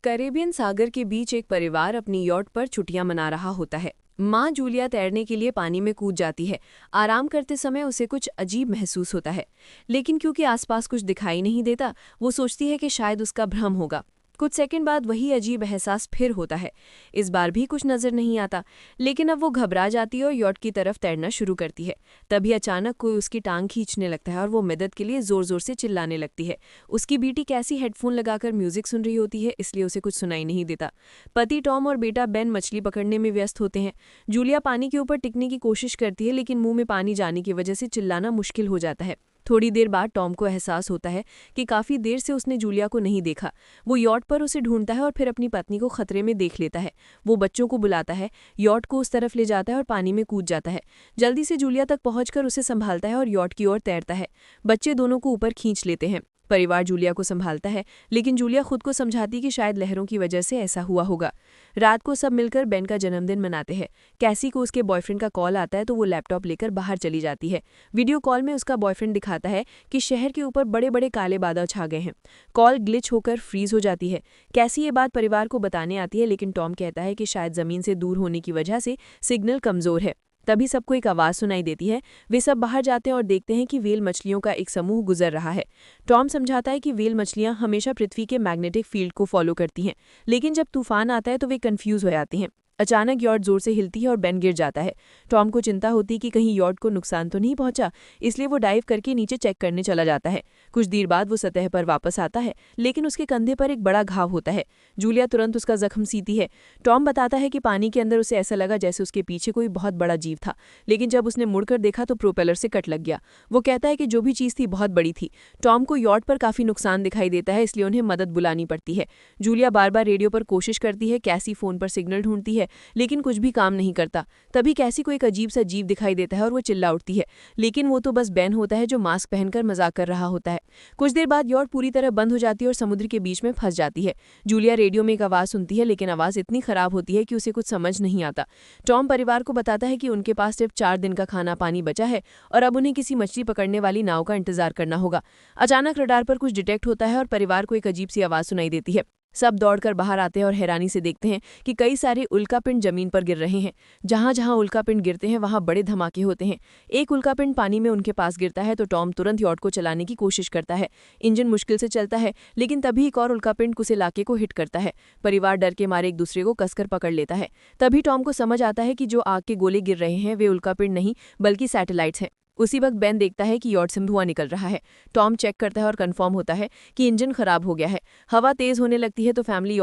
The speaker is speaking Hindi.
कैरेबियन सागर के बीच एक परिवार अपनी यॉट पर छुट्टियां मना रहा होता है। माँ जूलिया तैरने के लिए पानी में कूद जाती है। आराम करते समय उसे कुछ अजीब महसूस होता है, लेकिन क्योंकि आसपास कुछ दिखाई नहीं देता, वो सोचती है कि शायद उसका भ्रम होगा। कुछ सेकंड बाद वही अजीब एहसास फिर होता है। इस बार भी कुछ नजर नहीं आता, लेकिन अब वो घबरा जाती है और यॉट की तरफ तैरना शुरू करती है। तभी अचानक कोई उसकी टांग खींचने लगता है और वो मदद के लिए जोर जोर से चिल्लाने लगती है। उसकी बेटी कैसी हेडफोन लगाकर म्यूजिक सुन रही होती है, इसलिए उसे कुछ सुनाई नहीं देता। पति टॉम और बेटा बेन मछली पकड़ने में व्यस्त होते हैं। जूलिया पानी के ऊपर टिकने की कोशिश करती है, लेकिन मुंह में पानी जाने की वजह से चिल्लाना मुश्किल हो जाता है। थोड़ी देर बाद टॉम को एहसास होता है कि काफी देर से उसने जूलिया को नहीं देखा। वो यॉट पर उसे ढूंढता है और फिर अपनी पत्नी को खतरे में देख लेता है। वो बच्चों को बुलाता है, यॉट को उस तरफ ले जाता है और पानी में कूद जाता है। जल्दी से जूलिया तक पहुंचकर उसे संभालता है और यॉट की ओर तैरता है। बच्चे दोनों को ऊपर खींच लेते हैं। परिवार जूलिया को संभालता है, लेकिन जूलिया खुद को समझाती कि शायद लहरों की वजह से ऐसा हुआ होगा। रात को सब मिलकर बेन का जन्मदिन मनाते हैं। कैसी को उसके बॉयफ्रेंड का कॉल आता है तो वो लैपटॉप लेकर बाहर चली जाती है। वीडियो कॉल में उसका बॉयफ्रेंड दिखाता है कि शहर के ऊपर बड़े बड़े काले बादल छा गए हैं। कॉल ग्लिच होकर फ्रीज हो जाती है। कैसी ये बात परिवार को बताने आती है, लेकिन टॉम कहता है कि शायद जमीन से दूर होने की वजह से सिग्नल कमजोर है। तभी सबको एक आवाज़ सुनाई देती है। वे सब बाहर जाते हैं और देखते हैं कि व्हेल मछलियों का एक समूह गुजर रहा है। टॉम समझाता है कि व्हेल मछलियां हमेशा पृथ्वी के मैग्नेटिक फील्ड को फॉलो करती हैं, लेकिन जब तूफान आता है तो वे कंफ्यूज हो जाती हैं। अचानक यॉट जोर से हिलती है और बेन गिर जाता है। टॉम को चिंता होती है कि कहीं यॉट को नुकसान तो नहीं पहुंचा, इसलिए वो डाइव करके नीचे चेक करने चला जाता है। कुछ देर बाद वो सतह पर वापस आता है, लेकिन उसके कंधे पर एक बड़ा घाव होता है। जूलिया तुरंत उसका जख्म सीती है। टॉम बताता है कि पानी के अंदर उसे ऐसा लगा जैसे उसके पीछे कोई बहुत बड़ा जीव था, लेकिन जब उसने मुड़कर देखा तो प्रोपेलर से कट लग गया। वो कहता है कि जो भी चीज़ थी बहुत बड़ी थी। टॉम को यॉट पर काफ़ी नुकसान दिखाई देता है, इसलिए उन्हें मदद बुलानी पड़ती है। जूलिया बार बार रेडियो पर कोशिश करती है, कैसी फ़ोन पर सिग्नल ढूंढती है, लेकिन कुछ भी काम नहीं करता। तभी कैसी को एक अजीब सा जीव दिखाई देता है और वो चिल्ला उठती है, लेकिन वो तो बस बेन होता है जो मास्क पहनकर मजाक कर रहा होता है। कुछ देर बाद यॉट पूरी तरह बंद हो जाती है और समुद्र के बीच में फंस जाती है। जूलिया रेडियो में एक आवाज़ सुनती है, लेकिन आवाज़ इतनी खराब होती है कि उसे कुछ समझ नहीं आता। टॉम परिवार को बताता है कि उनके पास सिर्फ 4 दिन का खाना पानी बचा है और अब उन्हें किसी मछली पकड़ने वाली नाव का इंतजार करना होगा। अचानक रडार पर कुछ डिटेक्ट होता है और परिवार को एक अजीब सी आवाज़ सुनाई देती है। सब दौड़कर बाहर आते हैं और हैरानी से देखते हैं कि कई सारे उल्कापिंड जमीन पर गिर रहे हैं। जहां जहां उल्कापिंड गिरते हैं वहां बड़े धमाके होते हैं। एक उल्कापिंड पानी में उनके पास गिरता है तो टॉम तुरंत यॉट को चलाने की कोशिश करता है। इंजन मुश्किल से चलता है, लेकिन तभी एक और उल्कापिंड उस इलाके को हिट करता है। परिवार डर के मारे एक दूसरे को कसकर पकड़ लेता है। तभी टॉम को समझ आता है कि जो आग के गोले गिर रहे हैं वे उल्कापिंड नहीं बल्कि सैटेलाइट्स हैं। उसी वक्त बेन देखता है कि यॉट से धुआं निकल रहा है। टॉम चेक करता है और कंफर्म होता है कि इंजन खराब हो गया है। हवा तेज होने लगती है तो फैमिली